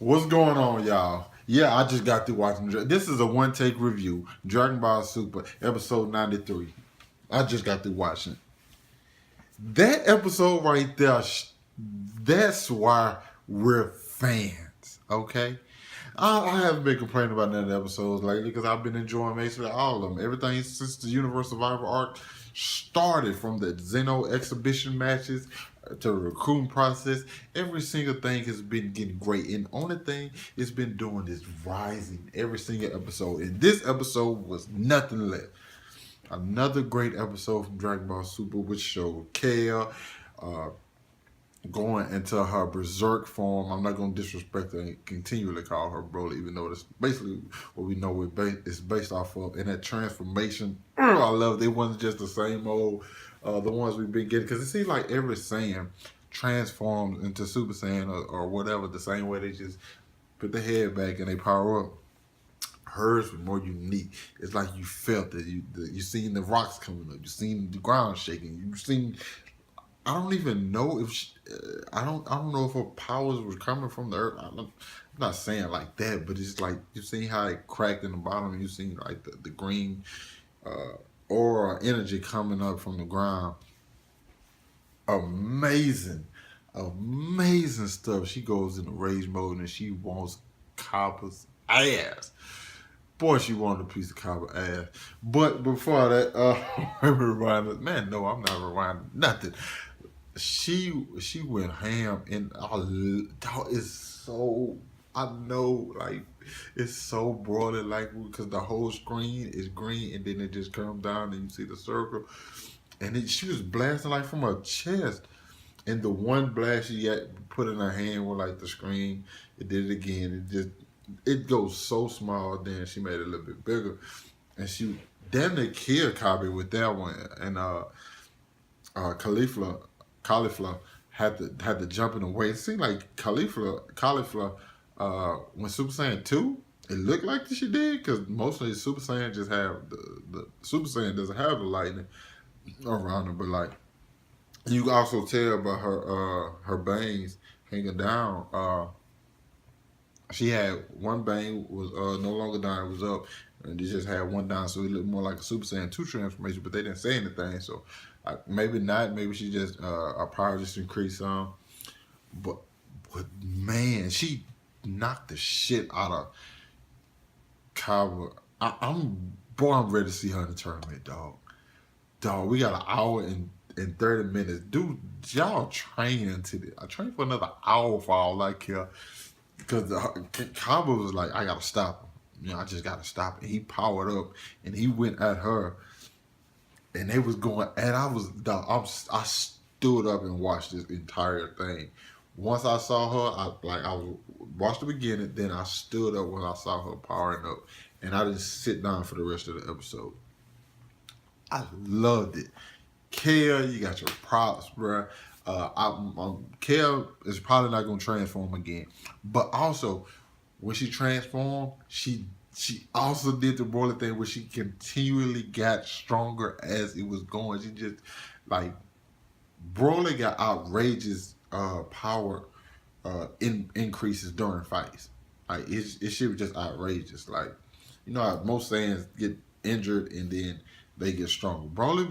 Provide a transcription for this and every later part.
What's going on, y'all? Yeah, I just got through watching. This is a one take review, Dragon Ball Super, episode 93. I just got through watching. That episode right there, that's why we're fans, okay? I haven't been complaining about none of the episodes lately because I've been enjoying basically all of them. Everything since the Universe Survivor arc started, from the Xeno exhibition matches to the recruiting process. Every single thing has been getting great. And the only thing it's been doing is rising every single episode. And this episode was nothing less. Another great episode from Dragon Ball Super, which showed Kale going into her berserk form. I'm not going to disrespect her and continually call her Broly, even though that's basically what we know it's based off of. And that transformation, I love it. It wasn't just the same old, the ones we've been getting. Because it seems like every Saiyan transforms into Super Saiyan or whatever, the same way they just put the head back and they power up. Hers was more unique. It's like you felt it. You seen the rocks coming up. You seen the ground shaking. You seen. I don't even know if I don't know if her powers were coming from the earth. I'm not saying like that, but it's like you seen how it cracked in the bottom, and you seen like the green aura energy coming up from the ground. Amazing stuff. She goes into rage mode and she wants Copper's ass. Boy, she wanted a piece of copper ass. But before that, let me rewind it. Man, no, I'm not rewinding nothing. She went ham, and it's so, I know, like, it's so broad, like, because the whole screen is green, and then it just comes down and you see the circle, and she was blasting like from her chest. And the one blast she got put in her hand with like the screen, it did it again. It goes so small. Then she made it a little bit bigger, and she damn near killed Kabe with that one. And Cauliflower had to jump in the way. It seemed like Cauliflower when Super Saiyan 2, it looked like she did, because mostly Super Saiyan just have the Super Saiyan doesn't have the lightning around her, but like you also tell by her bangs hanging down. She had one bang was no longer down, it was up, and they just had one down, so it looked more like a Super Saiyan 2 transformation, but they didn't say anything, so maybe not, maybe she just, her power just increased some, but man, she knocked the shit out of Kawa. I'm ready to see her in the tournament, dog. Dog, we got an hour and 30 minutes. Dude, y'all train into this. I trained for another hour for all I care. Because Cabo was like, I gotta stop him. You know, I just gotta stop him. He powered up and he went at her, and they was going, and I stood up and watched this entire thing. Once I saw her, I watched the beginning, then I stood up when I saw her powering up, and I didn't sit down for the rest of the episode. I loved it. Kale, you got your props, bruh. Kale is probably not gonna transform again, but also when she transformed, she also did the Broly thing where she continually got stronger as it was going. She just like Broly got outrageous power increases during fights. Like it shit was just outrageous. Like, you know how most Saiyans get injured and then they get stronger. Broly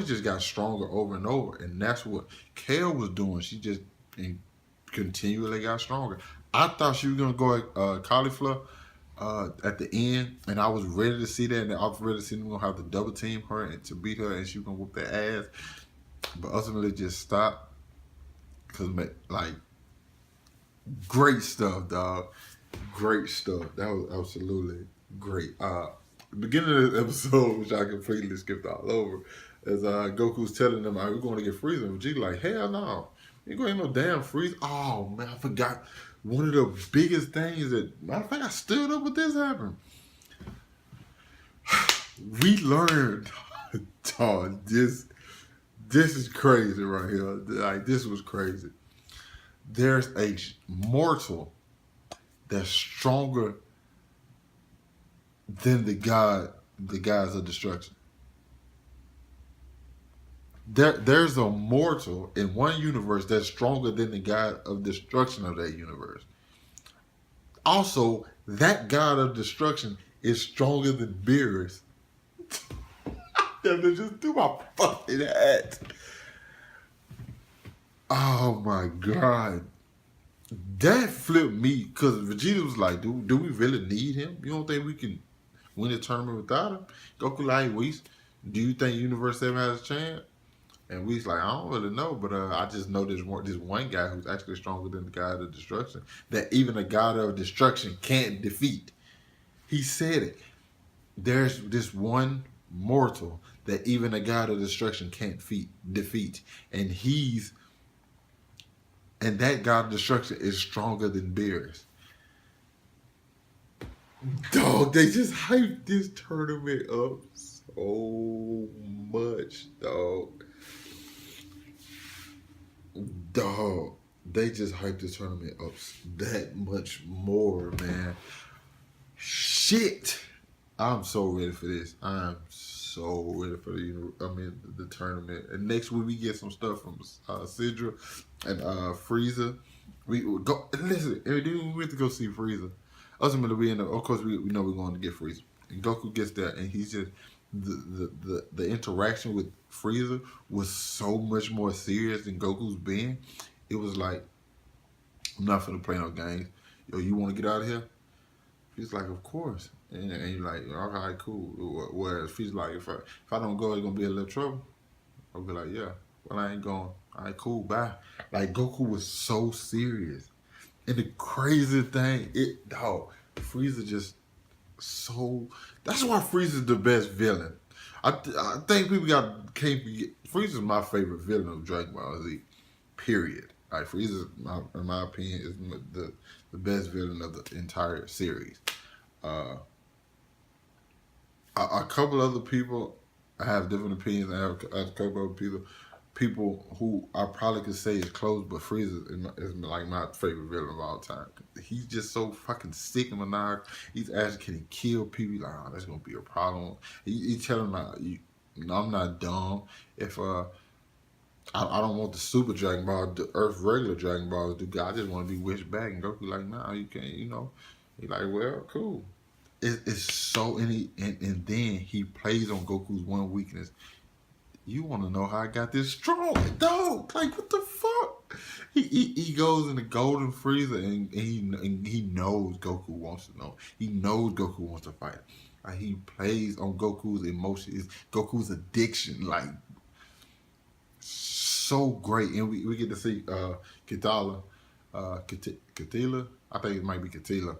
just got stronger over and over, and that's what Kale was doing. She just continually got stronger. I thought she was gonna go Cauliflower at the end, and I was ready to see that, and I was ready to see them gonna have to double team her and to beat her, and she was gonna whoop their ass. But ultimately, just stopped because like great stuff, dog. Great stuff. That was absolutely great. The beginning of the episode, which I completely skipped all over, is Goku's telling them, we're going to get Frieza. And Vegeta like, hell no. You ain't going to get no damn Frieza. Oh, man, I forgot one of the biggest things that, matter of fact, I stood up when this happened. We learned, dog, this is crazy right here. Like, this was crazy. There's a mortal that's stronger than the gods of destruction. There's a mortal in one universe that's stronger than the god of destruction of that universe. Also, that god of destruction is stronger than Beerus. That just threw my fucking hat. Oh my god. That flipped me because Vegeta was like, do we really need him? You don't think we can win the tournament without him? Goku like, do you think Universe 7 has a chance? And Whis like, I don't really know, but I just know this one guy who's actually stronger than the god of destruction that even the god of destruction can't defeat. He said it. There's this one mortal that even a god of destruction can't defeat. And that god of destruction is stronger than Beerus. Dog, they just hyped this tournament up so much, dog. Dog, they just hyped this tournament up that much more, man. Shit. I'm so ready for this. I'm so ready for the tournament. And next week we get some stuff from Sidra and Frieza. We go listen. And then we went to go see Frieza. Ultimately, of course, we know we're going to get Frieza. And Goku gets there, and he's just the interaction with Frieza was so much more serious than Goku's being. It was like, I'm not finna play no games. Yo, you want to get out of here? He's like, of course. And you're like, all right, cool. Whereas he's like, if I don't go, it's gonna be a little trouble. I'll be like, yeah. Well, I ain't going. All right, cool, bye. Like Goku was so serious. And the crazy thing, Frieza just so. That's why Frieza's the best villain. I think people can't forget. Frieza's my favorite villain of Dragon Ball Z. Period. Like Frieza, in my opinion, is the best villain of the entire series. A couple other people have different opinions. I have a couple other people who I probably could say is close, but Frieza is like my favorite villain of all time. He's just so fucking sick and maniacal. He's asking, can he kill people? He's like, oh, that's gonna be a problem. He's telling me, I'm not dumb. If I don't want the Super Dragon Ball, the Earth regular Dragon Balls to do. I just want to be wished back. And Goku like, nah, you can't. He's like, well, cool. It's so and then he plays on Goku's one weakness. You want to know how I got this strong, dog? Like what the fuck? He goes in the Golden Frieza and he knows Goku wants to know. He knows Goku wants to fight. Like he plays on Goku's emotions, Goku's addiction, like so great. And we get to see Katala, Katila. I think it might be Katila.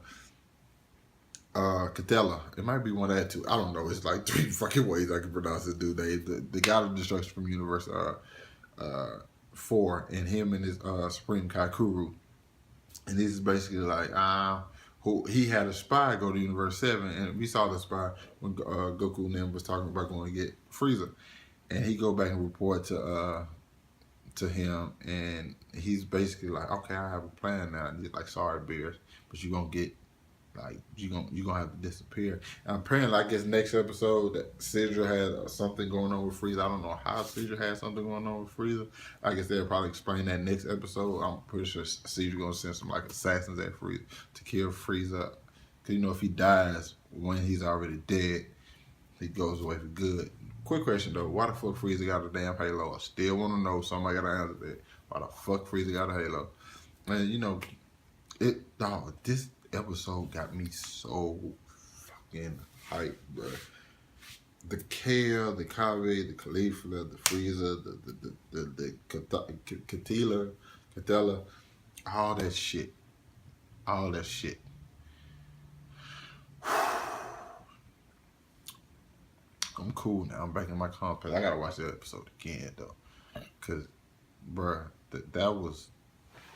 Catella. It might be one of that too. I don't know. It's like 3 fucking ways I can pronounce it, dude. The God of Destruction from Universe 4 and him and his Supreme Kaikuru. And this is basically like he had a spy go to Universe 7 and we saw the spy when Goku and them was talking about going to get Frieza. And he go back and report to him and he's basically like, okay, I have a plan now. And he's like, sorry, Bears, but you're gonna get you're gonna have to disappear. And apparently, I guess next episode that Sidra had something going on with Frieza. I don't know how Sidra had something going on with Frieza. I guess they'll probably explain that next episode. I'm pretty sure Sidra gonna send some like assassins at Frieza to kill Frieza. Cause if he dies when he's already dead, he goes away for good. Quick question though, why the fuck Frieza got a damn halo? I still wanna know. Somebody gotta answer that. Why the fuck Frieza got a halo? And this episode got me so fucking hyped, bro. The Kale, the Kale, the Caulifla, the Frieza, the Catella, all that shit. I'm cool now. I'm back in my complex. I gotta watch that episode again though, cause, bruh,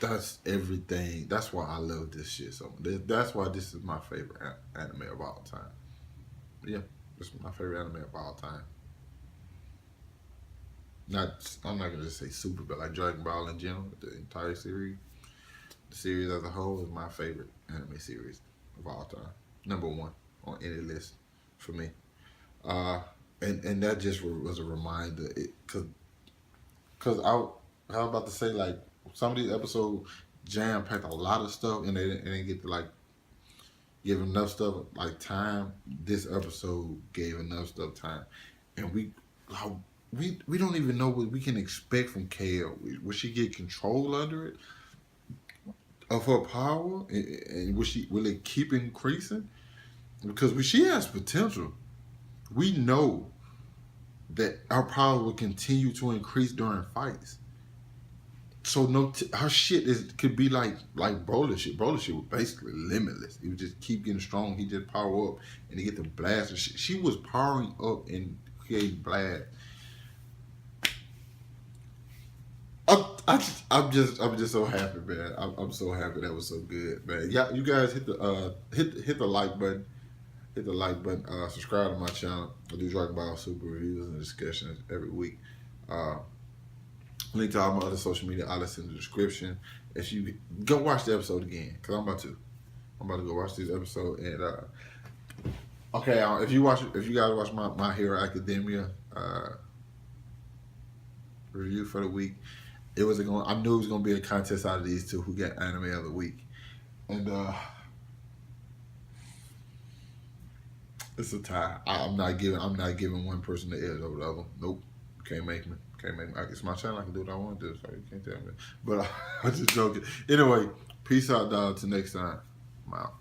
that's everything. That's why I love this shit so much. That's why this is my favorite anime of all time. Yeah, this is my favorite anime of all time. I'm not gonna just say super, but like Dragon Ball in general, the entire series, the series as a whole is my favorite anime series of all time. Number 1 on any list for me. And that just was a reminder, cause I was about to say like some of these episodes jam packed a lot of stuff and they didn't get to like give enough stuff like time. This episode gave enough stuff time, and like, we don't even know what we can expect from Kale. Will she get control under it of her power, and will it keep increasing? Because she has potential. We know that our power will continue to increase during fights. So no, her shit could be like Broly shit. Broly shit was basically limitless. He would just keep getting strong. He just power up and he get the blast. And she was powering up and creating blast. I'm just so happy, man. I'm so happy that was so good, man. Yeah, you guys hit the like button. Hit the like button. Subscribe to my channel. I do Dragon Ball Super reviews and discussions every week. Link to all my other social media outlets in the description. If you go watch the episode again, because I'm about to go watch this episode. And okay, if you guys watch my Hero Academia review for the week, I knew it was gonna be a contest out of these two who got anime of the week, and it's a tie. I'm not giving one person the edge over the other. Nope, can't make me. It's my channel. I can do what I want to do, so you can't tell me. But I'm just joking. Anyway, peace out, dog. Till next time. I'm out.